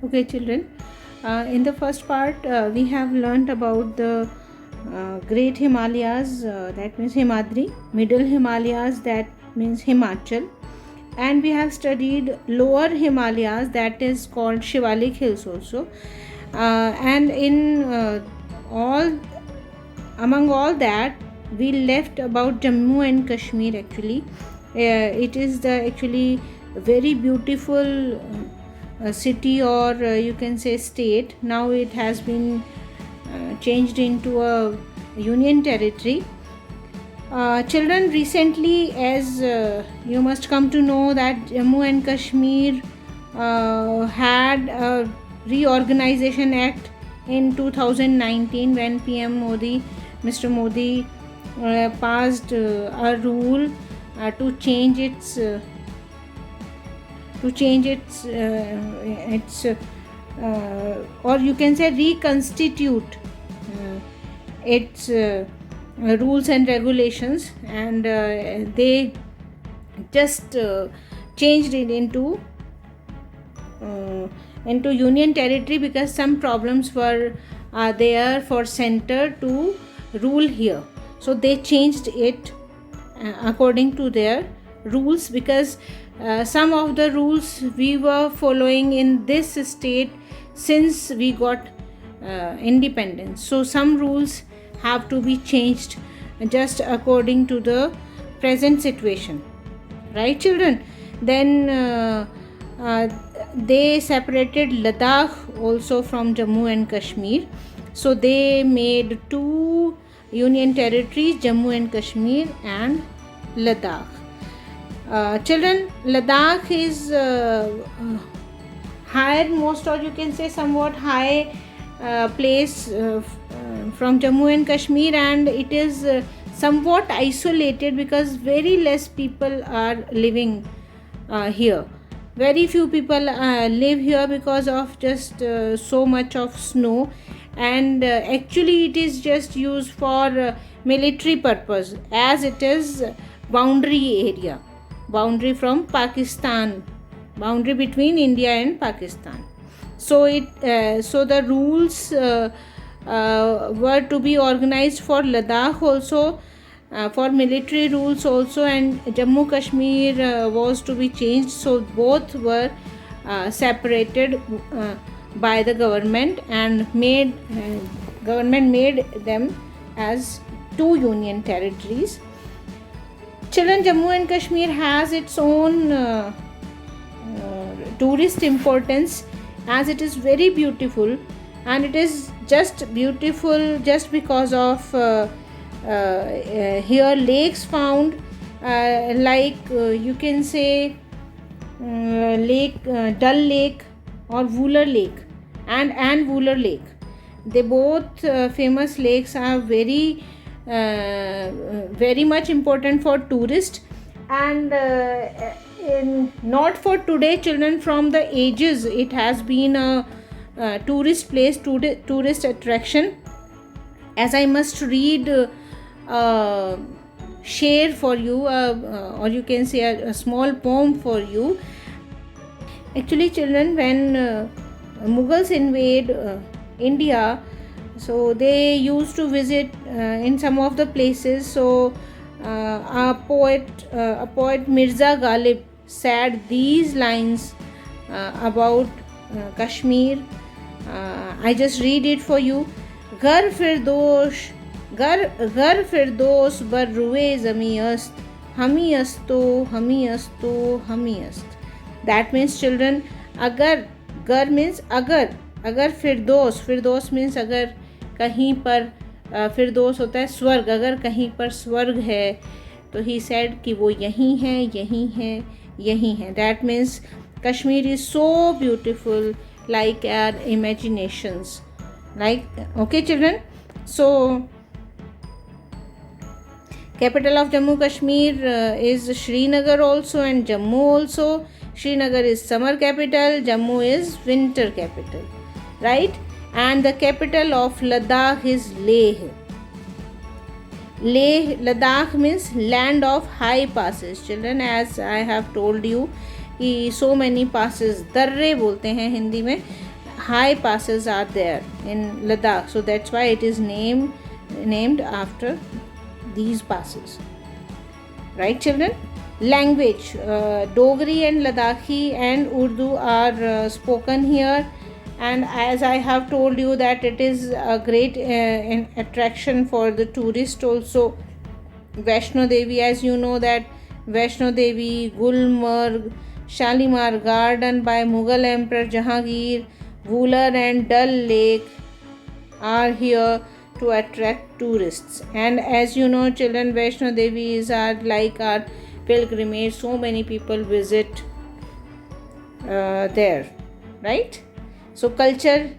Okay, children. In the first part, we have learnt about the Great Himalayas, that means Himadri, Middle Himalayas, that means Himachal, and we have studied Lower Himalayas, that is called Shivalik Hills also. And in all among all that, we left about Jammu and Kashmir. Actually, it is the actually very beautiful city, or you can say state. Now it has been changed into a union territory. Children, recently, as you must come to know, that Jammu and Kashmir had a reorganization act in 2019 when PM Modi, Mr. Modi, passed a rule to change its or you can say reconstitute its rules and regulations, and they just changed it into union territory because some problems were there for center to rule here. So they changed it according to their rules, because some of the rules we were following in this state since we got independence. So some rules have to be changed just according to the present situation, right, children? Then they separated Ladakh also from Jammu and Kashmir. So they made two union territories, Jammu and Kashmir and Ladakh. Children, Ladakh is higher most, or you can say somewhat high place from Jammu and Kashmir, and it is somewhat isolated because very less people are living here. Very few people live here because of just so much of snow, and actually it is just used for military purpose, as it is boundary area, boundary from Pakistan, boundary between India and Pakistan. So the rules were to be organized for Ladakh also, for military rules also, and Jammu Kashmir was to be changed. So both were separated by the government, and government made them as two union territories. Children, Jammu and Kashmir has its own tourist importance, as it is very beautiful, and it is just beautiful just because of here lakes found, like you can say lake Dal Lake or Wooler Lake and Wooler Lake. They both famous lakes are very much important for tourists, and not for today, children. From the ages it has been a tourist place, tourist attraction. As I must read share for you, or you can say a small poem for you. Actually, children, when Mughals invade India, so they used to visit in some of the places. So a poet Mirza Ghalib said these lines about Kashmir. I just read it for you. Gar firdosh bar ruwe zami ast, hami asto, hami asto, hami ast. That means, children, agar, gar means agar Firdous means अगर कहीं पर फिरदौस होता है स्वर्ग, अगर कहीं पर स्वर्ग है तो ही सेड कि वो यहीं है, यहीं है, यहीं है. That means Kashmir is so beautiful, like our imaginations, like, okay, children. So capital of Jammu Kashmir is Srinagar also, and Jammu also. Srinagar is summer capital, Jammu is winter capital, right? And the capital of Ladakh is Leh. Ladakh means land of high passes, children. As I have told you कि so many passes, दर्रे बोलते हैं हिंदी में, high passes are there in Ladakh, so that's why it is named after these passes. Right, children? Language, Dogri and Ladakhi and Urdu are spoken here, and as I have told you that it is a great attraction for the tourist also. Vaishno Devi, as you know that Vaishno Devi, Gulmarg, Shalimar Garden by Mughal Emperor Jahangir, Vular and Dal Lake are here to attract tourists. And as you know, children, Vaishno Devi is our pilgrimage. So many people visit there, right? So culture,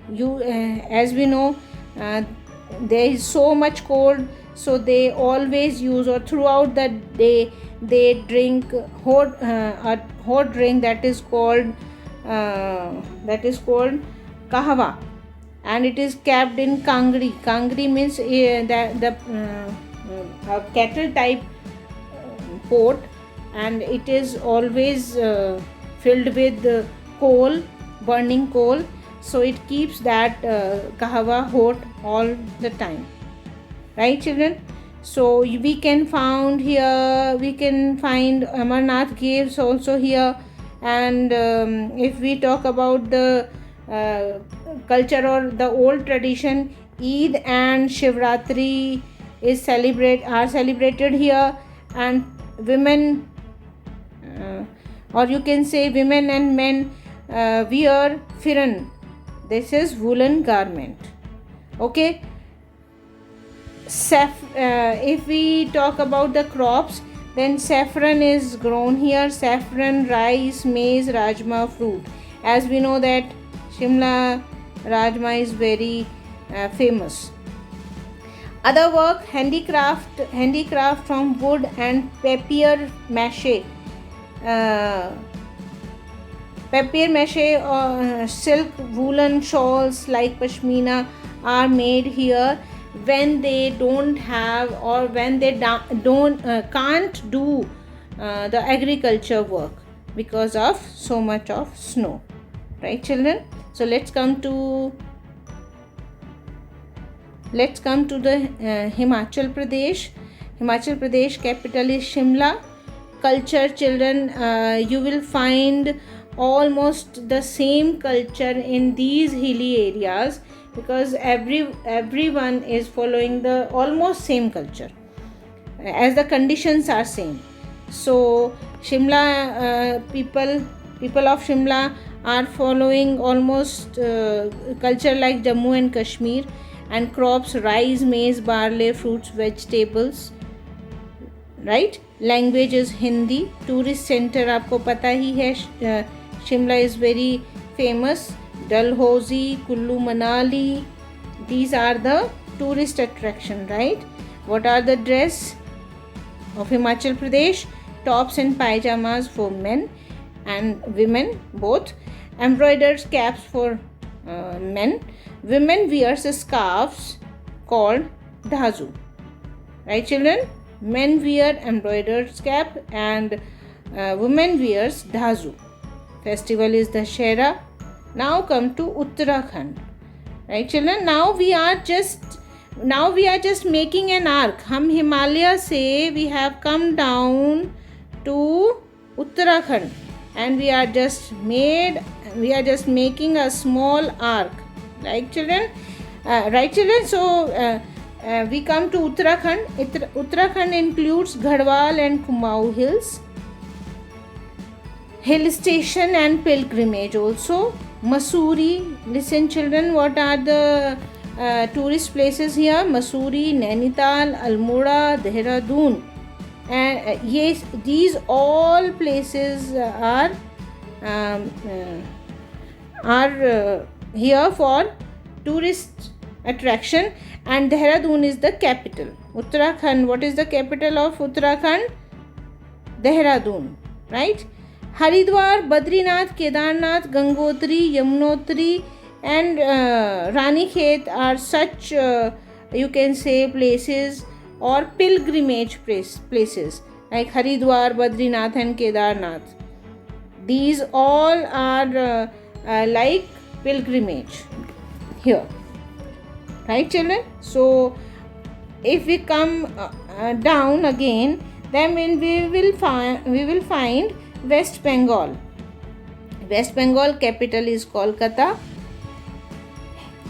as we know, there is so much cold, so they always use, or throughout the day they drink a hot drink that is called kahwa, and it is kept in kangri. Kangri means the kettle type pot, and it is always filled with burning coal, so it keeps that kahwa hot all the time. Right, children? So we can find Amarnath caves also here. And if we talk about the culture or the old tradition, Eid and Shivratri are celebrated here, and women, or you can say women and men, wear firan. This is woolen garment. Okay. If we talk about the crops, then saffron is grown here. Saffron, rice, maize, rajma, fruit. As we know that Shimla rajma is very famous. Other work, handicraft from wood and papier mache. Papier mache, silk woolen shawls like pashmina are made here when they don't have, or when they can't do the agriculture work because of so much of snow. Right, children? So let's come to the Himachal Pradesh. Himachal Pradesh capital is Shimla. Culture, children, you will find almost the same culture in these hilly areas, because everyone is following the almost same culture, as the conditions are same. So Shimla people of Shimla are following almost culture like Jammu and Kashmir, and crops rice, maize, barley, fruits, vegetables. Right? Language is Hindi. Tourist center आपको पता ही है, Shimla is very famous. Dalhousie, Kullu Manali, these are the tourist attraction, right? What are the dress of Himachal Pradesh? Tops and pajamas for men and women both. Embroidered caps for men. Women wears scarves called dhazu. Right, children? Men wear embroidered cap and women wears dhazu. Festival is Dashera. Now come to Uttarakhand. Right, children? Now we are just making an arc. हम Himalaya से we have come down to Uttarakhand, and we are just making a small arc. Right, children? So we come to Uttarakhand. Uttarakhand includes Garhwal and Kumaon hills, hill station and pilgrimage also. Mussoorie, listen children, what are the tourist places here? Mussoorie, Nainital, Almora, Dehradun, and yes, these all places are here for tourist attraction, and Dehradun is the capital. Uttarakhand, what is the capital of Uttarakhand? Dehradun, right? Haridwar, Badrinath, Kedarnath, Gangotri, Yamunotri and Ranikhet are such you can say places or pilgrimage places like Haridwar, Badrinath and Kedarnath. These all are like pilgrimage here, right children? So if we come down again, then we will find West Bengal. West Bengal capital is Kolkata.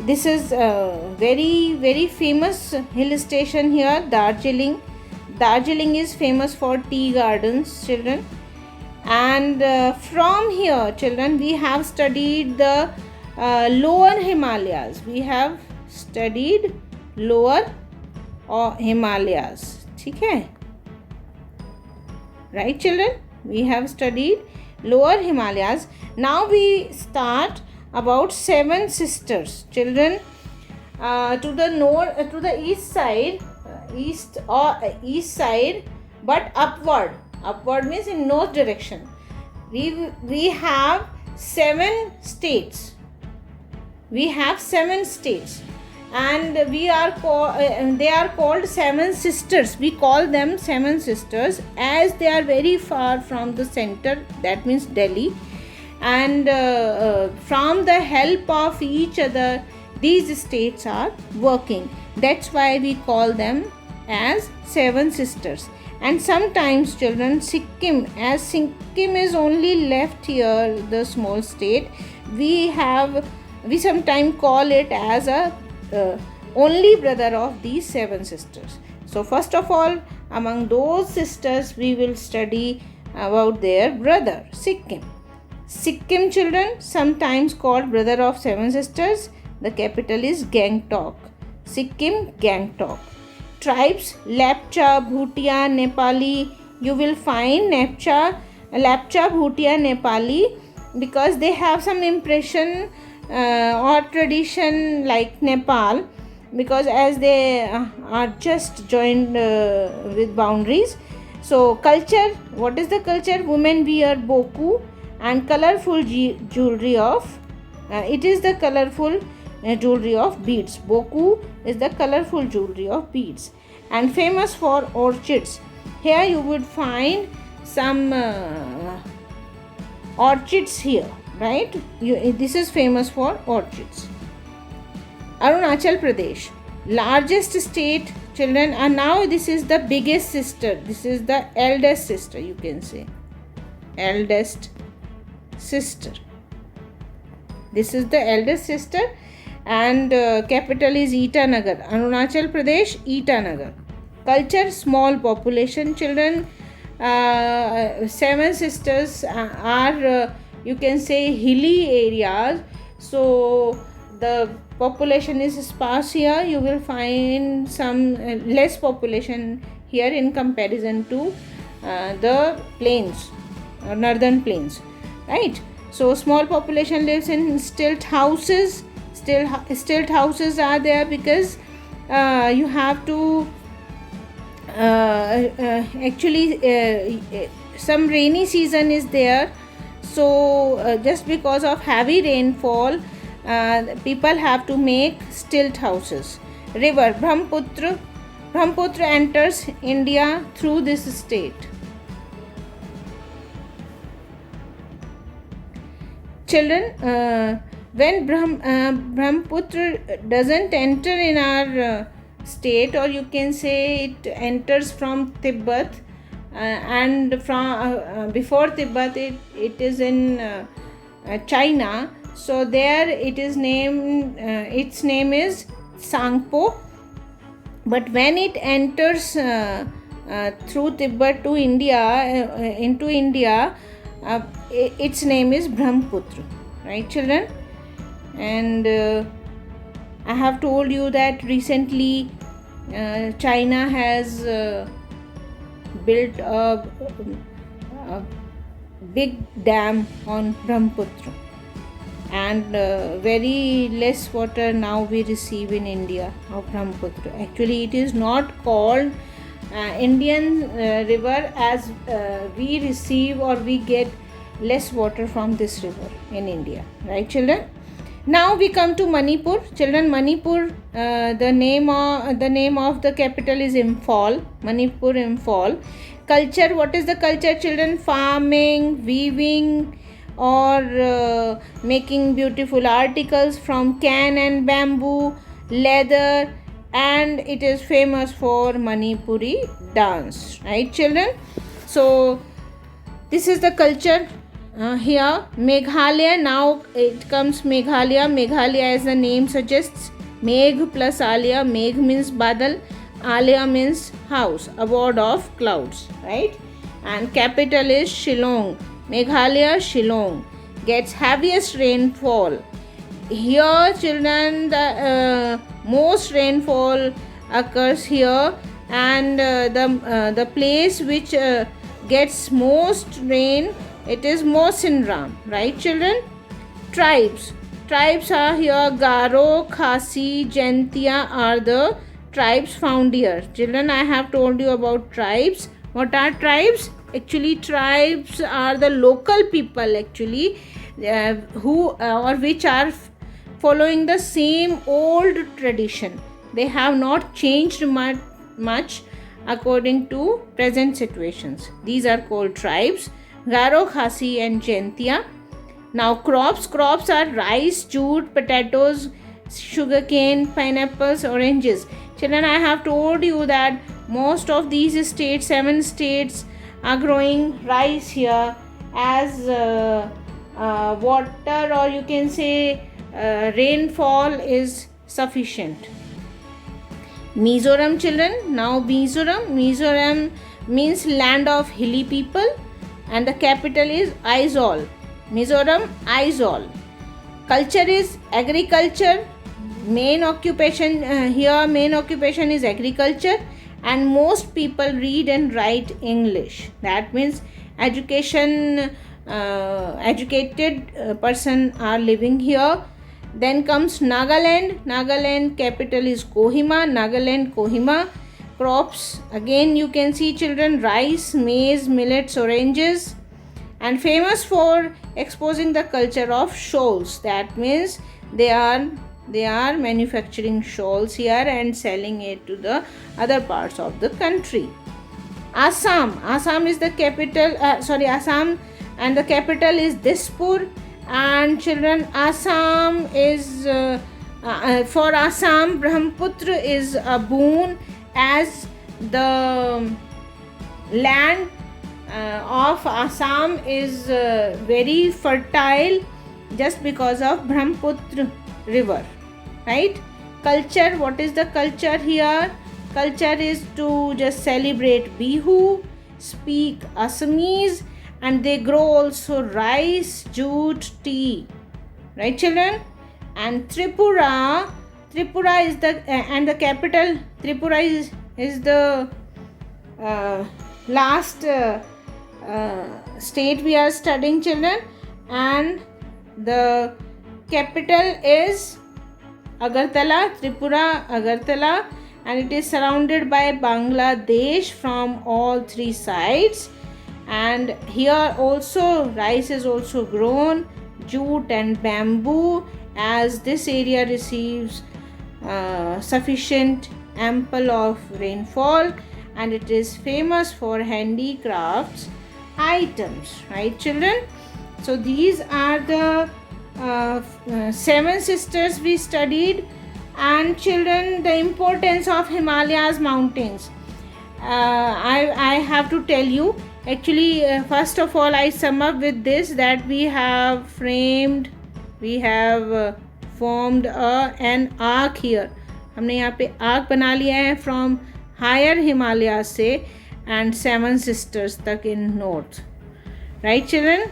This is a very famous hill station here, Darjeeling. Darjeeling is famous for tea gardens, children. And from here, children, we have studied the lower Himalayas. We have studied lower Himalayas. Okay? Right, children? We have studied lower Himalayas. Now we start about seven sisters, children. To the north, to the east side, east side, but upward. Upward means in north direction. We have seven states. We have seven states, and they are called seven sisters. We call them seven sisters as they are very far from the center. That means Delhi. And from the help of each other, these states are working. That's why we call them as seven sisters. And sometimes, children, Sikkim, as Sikkim is only left here, the small state, we sometimes call it as a only brother of these seven sisters. So first of all, among those sisters, we will study about their brother, Sikkim. Sikkim, children, sometimes called brother of seven sisters. The capital is Gangtok. Sikkim, Gangtok. Tribes, Lapcha, Bhutia, Nepali. You will find Lapcha, Bhutia, Nepali because they have some impression or tradition like Nepal, because as they are just joined with boundaries. So culture, what is the culture? Women wear boku and colorful jewelry of it is the colorful jewelry of beads. Boku is the colorful jewelry of beads, and famous for orchids. Here you would find some orchids here, right? This is famous for orchids. Arunachal Pradesh, largest state, children, and now this is the biggest sister. This is the eldest sister, you can say. Eldest sister. This is the eldest sister, and capital is Itanagar. Arunachal Pradesh, Itanagar. Culture, small population, children. Seven sisters are you can say hilly areas, so the population is sparse here. You will find some less population here in comparison to the plains, northern plains, right? So small population lives in stilt houses. Stilt houses are there because you have to actually some rainy season is there, so just because of heavy rainfall people have to make stilt houses. River Brahmaputra enters India through this state. Children, when Brahmaputra doesn't enter in our state, or you can say it enters from Tibet, and from before Tibet it is in China. So there it is named its name is Sangpo, but when it enters through Tibet to India, into India, its name is Brahmaputra, right children? And I have told you that recently China has built a big dam on Brahmaputra, and very less water now we receive in India of Brahmaputra. Actually it is not called Indian river, as we receive or we get less water from this river in India, right children? Now we come to Manipur. Children, Manipur, the name of the capital is Imphal. Manipur, Imphal. Culture, what is the culture children? Farming, weaving, or making beautiful articles from can and bamboo, leather, and it is famous for Manipuri dance, right children? So this is the culture here. Meghalaya, now it comes Meghalaya. Meghalaya, as the name suggests, Megh plus Alaya. Megh means badal, Alaya means house, abode of clouds, right? And capital is Shillong. Meghalaya, Shillong gets heaviest rainfall. Here children, the most rainfall occurs here, and the place which gets most rain, it is Mawsynram, right children? Tribes are here. Garo, Khasi, Jaintia are the tribes found here. Children, I have told you about tribes. What are tribes? Actually, tribes are the local people actually who or which are following the same old tradition. They have not changed much according to present situations. These are called tribes, Garo, Khasi and Jaintia. Now crops are rice, jute, potatoes, sugarcane, pineapples, oranges. Children, I have told you that most of these states, 7 states, are growing rice here as water, or you can say rainfall is sufficient. Mizoram children, now Mizoram means land of hilly people, and the capital is Aizawl. Mizoram, Aizawl. Culture is agriculture. Main occupation is agriculture, and most people read and write English. That means educated person are living here. Then comes Nagaland capital is Kohima. Kohima. Crops, again you can see children, rice, maize, millets, oranges, and famous for exposing the culture of shawls. That means they are manufacturing shawls here and selling it to the other parts of the country. Assam is the capital, Assam, and the capital is Dispur. And children, Assam is for Assam, Brahmaputra is a boon, as the land of Assam is very fertile just because of Brahmaputra river, right? Culture, what is the culture here? Culture is to just celebrate Bihu, speak Assamese, and they grow also rice, jute, tea, right children? And Tripura is the and the capital Tripura is the last state we are studying children, and the capital is Agartala, Tripura, Agartala, and it is surrounded by Bangladesh from all 3 sides. And here also rice is also grown, jute and bamboo, as this area receives sufficient ample of rainfall, and it is famous for handicrafts items, right children? So these are the 7 sisters we studied. And children, the importance of Himalayas mountains, I have to tell you. Actually, first of all, I sum up with this, that we have formed an arc here. हमने यहाँ पे arc बना लिया है from higher Himalayas से and 7 sisters तक in north, right children?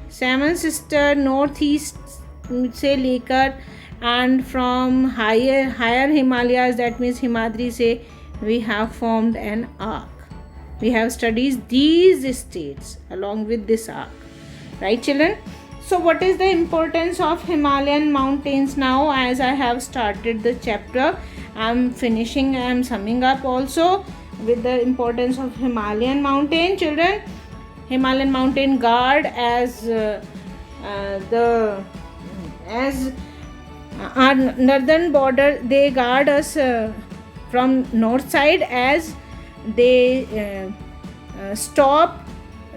7 sister northeast से लेकर and from higher Himalayas, that means Himadri से, we have formed an arc. We have studied these states along with this arc, right children? So what is the importance of Himalayan mountains now? As I have started the chapter, I am summing up also with the importance of Himalayan mountain children. Himalayan mountain guard as our northern border, they guard us from north side, as they stop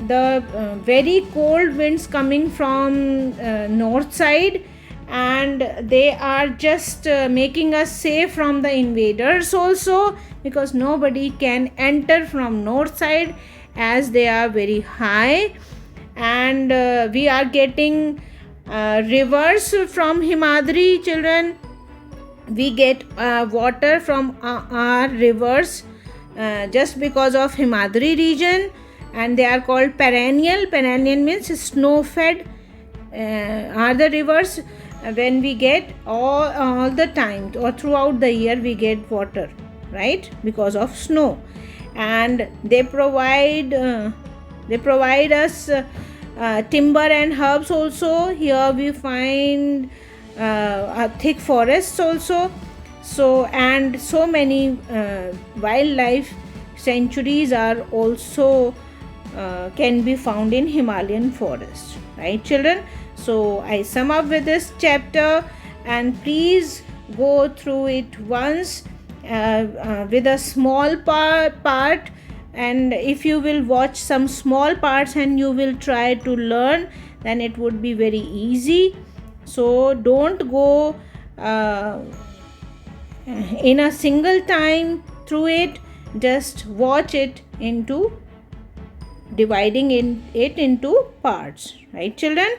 very cold winds coming from north side, and they are just making us safe from the invaders also, because nobody can enter from north side as they are very high. And we are getting rivers from Himadri, children. We get water from our rivers just because of Himadri region, and they are called perennial. Perennial means snow fed are the rivers. When we get all the time or throughout the year we get water, right, because of snow. And they provide us timber and herbs also. Here we find thick forests also. So, and so many wildlife sanctuaries are also can be found in Himalayan forest, right, children? So I sum up with this chapter, and please go through it once with a small part, and if you will watch some small parts and you will try to learn, then it would be very easy. So don't go in a single time through it, just watch it into dividing it into parts, right, children?